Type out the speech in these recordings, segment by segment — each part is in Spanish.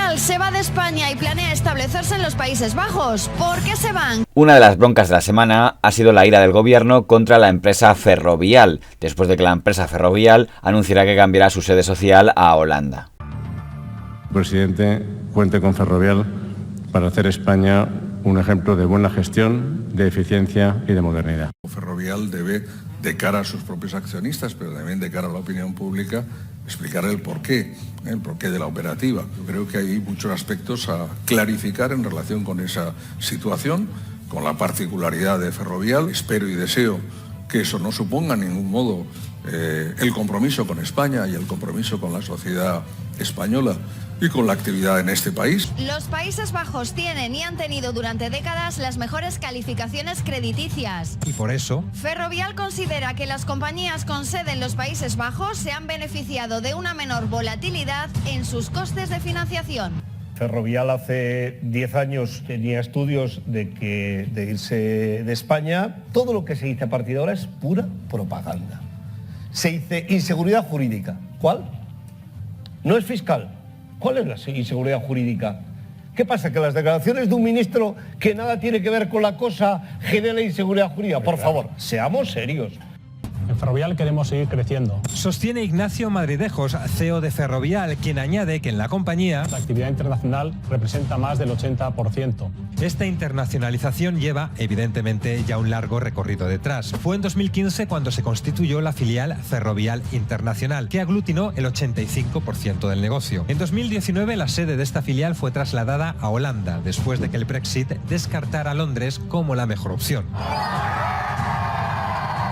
Ferrovial se va de España y planea establecerse en los Países Bajos. ¿Por qué se van? Una de las broncas de la semana ha sido la ira del gobierno contra la empresa Ferrovial, después de que la empresa Ferrovial anunciará que cambiará su sede social a Holanda. Presidente, cuente con Ferrovial para hacer España un ejemplo de buena gestión, de eficiencia y de modernidad. Ferrovial debe, de cara a sus propios accionistas, pero también de cara a la opinión pública, explicar el porqué de la operativa. Yo creo que hay muchos aspectos a clarificar en relación con esa situación, con la particularidad de Ferrovial. Espero y deseo que eso no suponga en ningún modo el compromiso con España y el compromiso con la sociedad española y con la actividad en este país. Los Países Bajos tienen y han tenido durante décadas las mejores calificaciones crediticias. Y por eso, Ferrovial considera que las compañías con sede en los Países Bajos se han beneficiado de una menor volatilidad en sus costes de financiación. Ferrovial hace 10 años tenía estudios de irse de España. Todo lo que se dice a partir de ahora es pura propaganda. Se dice inseguridad jurídica. ¿Cuál? No es fiscal. ¿Cuál es la inseguridad jurídica? ¿Qué pasa? ¿Que las declaraciones de un ministro que nada tiene que ver con la cosa generan inseguridad jurídica? Por favor, seamos serios. En Ferrovial queremos seguir creciendo. Sostiene Ignacio Madridejos, CEO de Ferrovial, quien añade que en la compañía la actividad internacional representa más del 80%. Esta internacionalización lleva, evidentemente, ya un largo recorrido detrás. Fue en 2015 cuando se constituyó la filial Ferrovial Internacional, que aglutinó el 85% del negocio. En 2019 la sede de esta filial fue trasladada a Holanda, después de que el Brexit descartara a Londres como la mejor opción.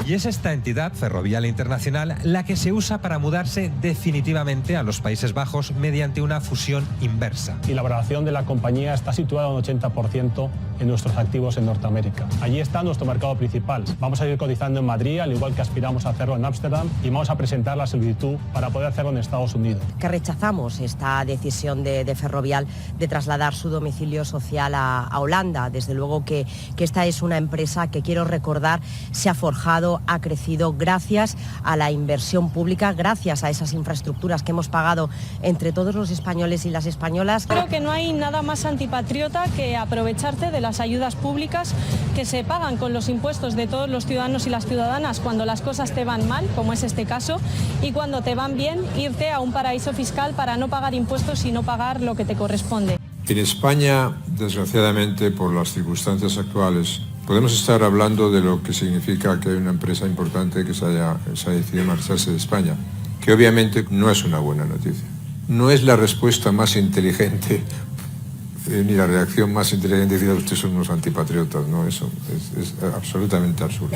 Y es esta entidad, Ferrovial Internacional, la que se usa para mudarse definitivamente a los Países Bajos mediante una fusión inversa. Y la valoración de la compañía está situada un 80% en nuestros activos en Norteamérica. Allí está nuestro mercado principal. Vamos a ir cotizando en Madrid, al igual que aspiramos a hacerlo en Ámsterdam, y vamos a presentar la solicitud para poder hacerlo en Estados Unidos. Que rechazamos esta decisión de Ferrovial de trasladar su domicilio social a Holanda. Desde luego que esta es una empresa que, quiero recordar, se ha forjado, ha crecido gracias a la inversión pública, gracias a esas infraestructuras que hemos pagado entre todos los españoles y las españolas. Creo que no hay nada más antipatriota que aprovecharte de las ayudas públicas que se pagan con los impuestos de todos los ciudadanos y las ciudadanas cuando las cosas te van mal, como es este caso, y cuando te van bien, irte a un paraíso fiscal para no pagar impuestos y no pagar lo que te corresponde. En España, desgraciadamente, por las circunstancias actuales, podemos estar hablando de lo que significa que hay una empresa importante que se haya decidido marcharse de España, que obviamente no es una buena noticia. No es la respuesta más inteligente ni la reacción más inteligente decir ustedes son unos antipatriotas, ¿no? Eso es absolutamente absurdo.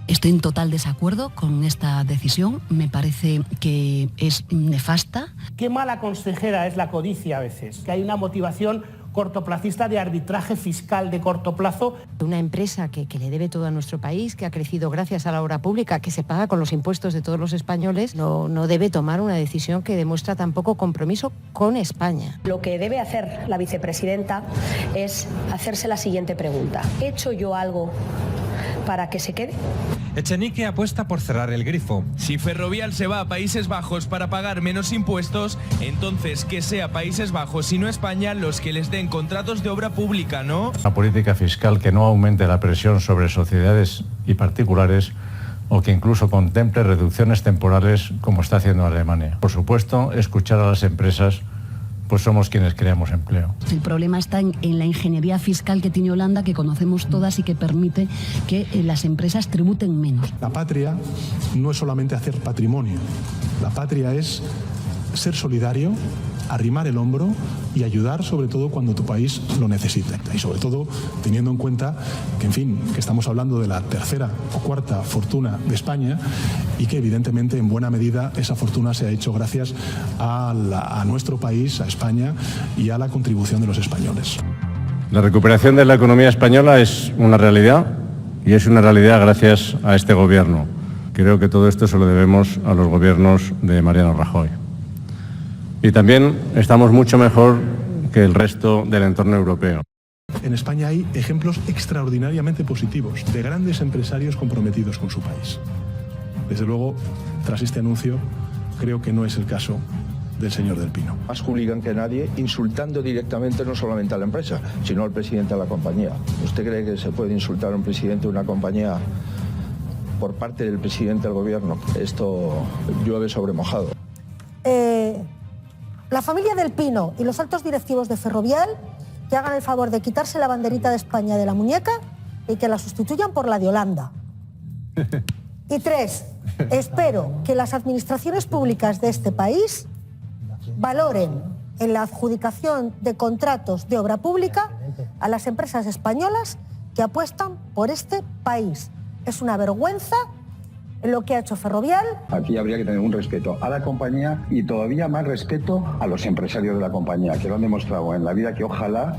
Estoy en total desacuerdo con esta decisión, me parece que es nefasta. Qué mala consejera es la codicia a veces, que hay una motivación cortoplacista de arbitraje fiscal de corto plazo. Una empresa que le debe todo a nuestro país, que ha crecido gracias a la obra pública, que se paga con los impuestos de todos los españoles, no debe tomar una decisión que demuestra tampoco compromiso con España. Lo que debe hacer la vicepresidenta es hacerse la siguiente pregunta. ¿He hecho yo algo para que se quede? Echenique apuesta por cerrar el grifo. Si Ferrovial se va a Países Bajos para pagar menos impuestos, entonces que sea Países Bajos y no España los que les den contratos de obra pública, ¿no? Una política fiscal que no aumente la presión sobre sociedades y particulares o que incluso contemple reducciones temporales como está haciendo Alemania. Por supuesto, escuchar a las empresas, pues somos quienes creamos empleo. El problema está en la ingeniería fiscal que tiene Holanda, que conocemos todas y que permite que las empresas tributen menos. La patria no es solamente hacer patrimonio, la patria es ser solidario, arrimar el hombro y ayudar sobre todo cuando tu país lo necesite. Y sobre todo teniendo en cuenta que, en fin, que estamos hablando de la tercera o cuarta fortuna de España y que evidentemente en buena medida esa fortuna se ha hecho gracias a nuestro país, a España y a la contribución de los españoles. La recuperación de la economía española es una realidad y es una realidad gracias a este gobierno. Creo que todo esto se lo debemos a los gobiernos de Mariano Rajoy. Y también estamos mucho mejor que el resto del entorno europeo. En España hay ejemplos extraordinariamente positivos de grandes empresarios comprometidos con su país. Desde luego, tras este anuncio, creo que no es el caso del señor Del Pino. Más hooligan que nadie, insultando directamente no solamente a la empresa, sino al presidente de la compañía. ¿Usted cree que se puede insultar a un presidente de una compañía por parte del presidente del gobierno? Esto llueve sobre mojado. La familia Del Pino y los altos directivos de Ferrovial que hagan el favor de quitarse la banderita de España de la muñeca y que la sustituyan por la de Holanda. Y 3, espero que las administraciones públicas de este país valoren en la adjudicación de contratos de obra pública a las empresas españolas que apuestan por este país. Es una vergüenza lo que ha hecho Ferrovial. Aquí habría que tener un respeto a la compañía y todavía más respeto a los empresarios de la compañía, que lo han demostrado en la vida, que ojalá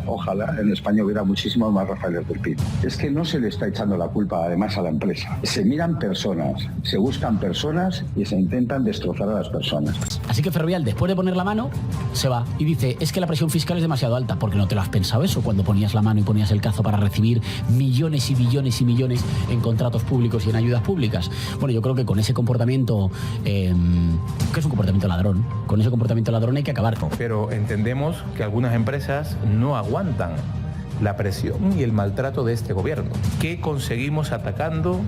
en España hubiera muchísimos más Rafael Del Pino. Es que no se le está echando la culpa además a la empresa. Se miran personas, se buscan personas y se intentan destrozar a las personas. Así que Ferrovial, después de poner la mano, se va y dice, es que la presión fiscal es demasiado alta. ¿Por qué no te lo has pensado eso cuando ponías la mano y ponías el cazo para recibir millones y billones y millones en contratos públicos y en ayudas públicas? Bueno, yo creo que con ese comportamiento, que es un comportamiento ladrón, con ese comportamiento ladrón hay que acabar. Pero entendemos que algunas empresas no aguantan la presión y el maltrato de este gobierno. ¿Qué conseguimos atacando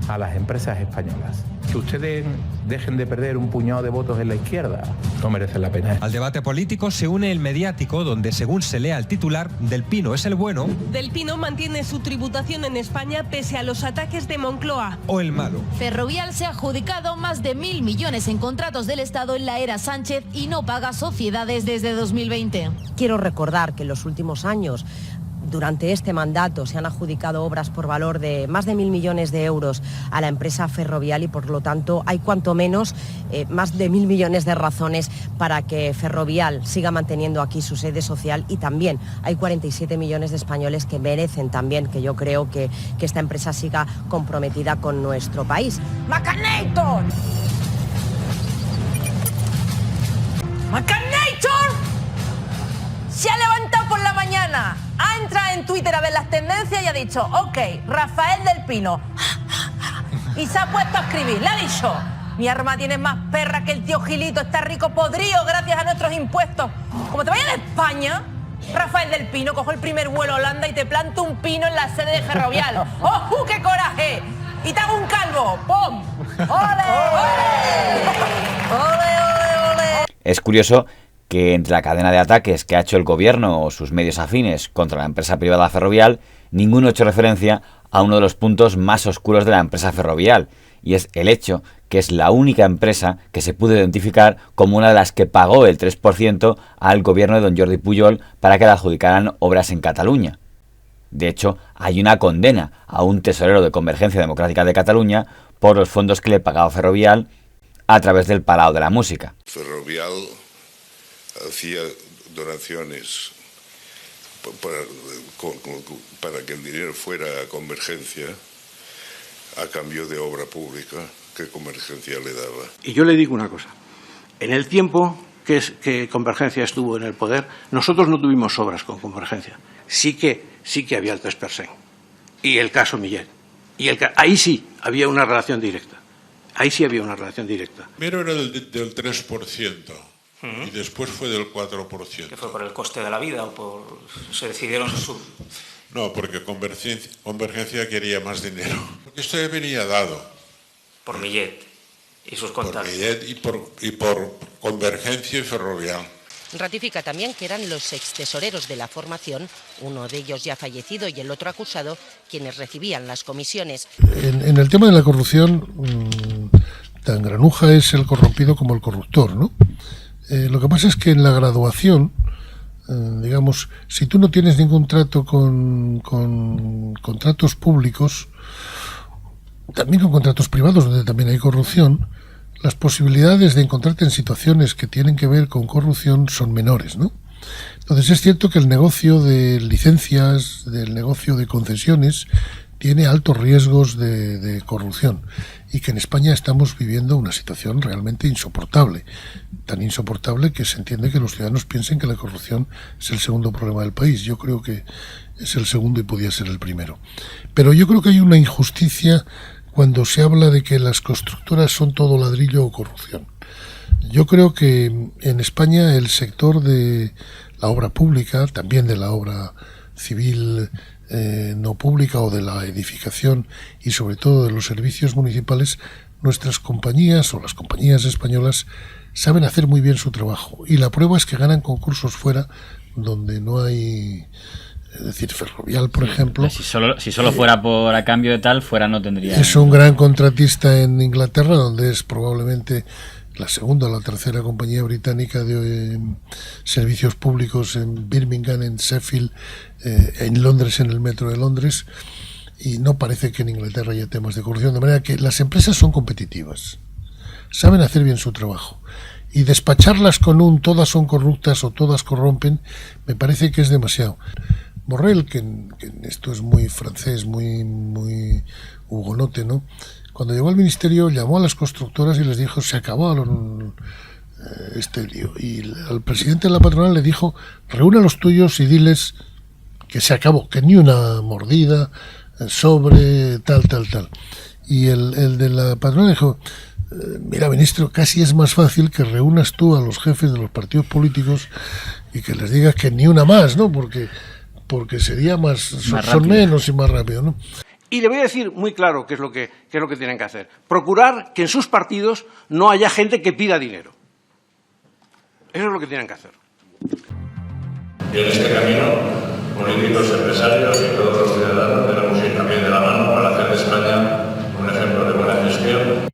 a las empresas españolas? Que ustedes dejen de perder un puñado de votos en la izquierda no merece la pena. Al debate político se une el mediático, donde según se lea al titular, Del Pino es el bueno. Del Pino mantiene su tributación en España pese a los ataques de Moncloa. O el malo. Ferrovial se ha adjudicado más de 1.000 millones en contratos del Estado en la era Sánchez y no paga sociedades desde 2020. Quiero recordar que en los últimos años, durante este mandato, se han adjudicado obras por valor de más de 1.000 millones de euros a la empresa Ferrovial y por lo tanto hay cuanto menos más de 1.000 millones de razones para que Ferrovial siga manteniendo aquí su sede social y también hay 47 millones de españoles que merecen también que yo creo que esta empresa siga comprometida con nuestro país. ¡Macanator! ¡Macanator! Se ha levantado por la mañana, ha entrado en Twitter a ver las tendencias y ha dicho, ok, Rafael Del Pino. Y se ha puesto a escribir, le ha dicho, mi arma tiene más perra que el tío Gilito, está rico podrido gracias a nuestros impuestos. Como te vayas de España, Rafael Del Pino, cojo el primer vuelo a Holanda y te planto un pino en la sede de Ferrovial. ¡Oh, qué coraje! Y te hago un calvo, ¡pum! ¡Ole! ¡Ole, ole, ole! Es curioso que entre la cadena de ataques que ha hecho el gobierno o sus medios afines contra la empresa privada Ferrovial, ninguno ha hecho referencia a uno de los puntos más oscuros de la empresa Ferrovial, y es el hecho que es la única empresa que se pudo identificar como una de las que pagó el 3% al gobierno de don Jordi Pujol para que le adjudicaran obras en Cataluña. De hecho, hay una condena a un tesorero de Convergencia Democrática de Cataluña por los fondos que le pagaba Ferrovial a través del Palau de la Música. Ferrovial hacía donaciones para que el dinero fuera a Convergencia a cambio de obra pública que Convergencia le daba. Y yo le digo una cosa, en el tiempo que Convergencia estuvo en el poder, nosotros no tuvimos obras con Convergencia, sí que había el 3%, y el caso Millet, ahí sí había una relación directa, Primero era del 3%. Y después fue del 4%. ¿Que fue por el coste de la vida o se decidieron No, porque Convergencia quería más dinero. Porque esto ya venía dado. Por Millet y sus contactos. Por Millet y por Convergencia y Ferrovial. Ratifica también que eran los extesoreros de la formación, uno de ellos ya fallecido y el otro acusado, quienes recibían las comisiones. En el tema de la corrupción, tan granuja es el corrompido como el corruptor, ¿no? Lo que pasa es que en la graduación, digamos, si tú no tienes ningún trato con contratos públicos, también con contratos privados donde también hay corrupción, las posibilidades de encontrarte en situaciones que tienen que ver con corrupción son menores, ¿no? Entonces es cierto que el negocio de licencias, del negocio de concesiones, tiene altos riesgos de corrupción y que en España estamos viviendo una situación realmente insoportable, tan insoportable que se entiende que los ciudadanos piensen que la corrupción es el segundo problema del país. Yo creo que es el segundo y podía ser el primero. Pero yo creo que hay una injusticia cuando se habla de que las constructoras son todo ladrillo o corrupción. Yo creo que en España el sector de la obra pública, también de la obra civil no pública o de la edificación y sobre todo de los servicios municipales, nuestras compañías o las compañías españolas saben hacer muy bien su trabajo. Y la prueba es que ganan concursos fuera donde no hay... Es decir, Ferrovial, por ejemplo... Si solo fuera por a cambio de tal, fuera no tendría... Es un gran contratista en Inglaterra, donde es probablemente la segunda o la tercera compañía británica de servicios públicos en Birmingham, en Sheffield, en Londres, en el metro de Londres, y no parece que en Inglaterra haya temas de corrupción, de manera que las empresas son competitivas, saben hacer bien su trabajo. Y despacharlas con un todas son corruptas o todas corrompen, me parece que es demasiado. Borrell, que en esto es muy francés, muy hugonote, ¿no? Cuando llegó al ministerio llamó a las constructoras y les dijo, se acabó este lío. Y al presidente de la patronal le dijo, reúne a los tuyos y diles que se acabó, que ni una mordida sobre tal. Y el de la patronal dijo, mira, ministro, casi es más fácil que reúnas tú a los jefes de los partidos políticos y que les digas que ni una más, ¿no? Porque sería son menos y más rápido, ¿no? Y le voy a decir muy claro qué es lo que tienen que hacer. Procurar que en sus partidos no haya gente que pida dinero. Eso es lo que tienen que hacer. Y en este camino, políticos, empresarios y todos los ciudadanos debemos ir también de la mano para hacer de España un ejemplo de buena gestión.